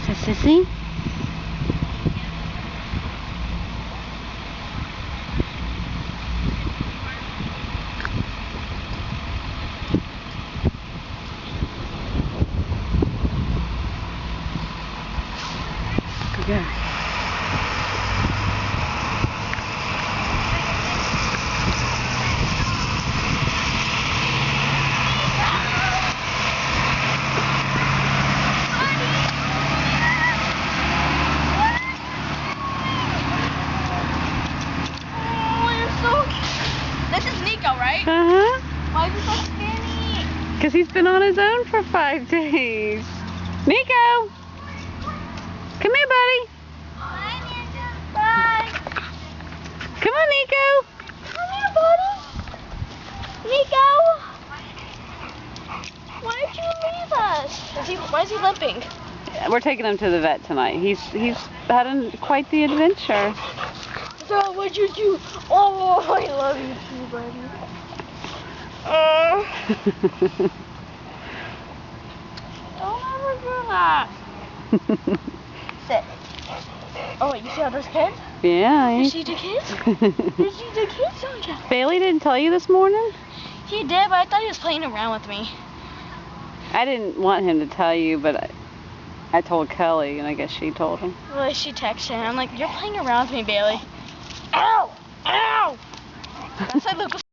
So, Sissy? Good girl. This is Nico, right? Uh-huh. Why is he so skinny? Because he's been on his own for 5 days. Nico! Come here, buddy. Bye. Come on, Nico. Come here, buddy. Nico. Why did you leave us? Why is he limping? We're taking him to the vet tonight. He's had quite the adventure. So what'd you do? Oh, I love you too, buddy. Don't ever do that. Sit. Oh, wait, you see all those kids? Yeah. You see the kids? You see the kids, don't you? Bailey didn't tell you this morning? He did, but I thought he was playing around with me. I didn't want him to tell you, but I told Kelly, and I guess she told him. Well, she texted him. I'm like, you're playing around with me, Bailey. Ow! Ow! That's like Lucas.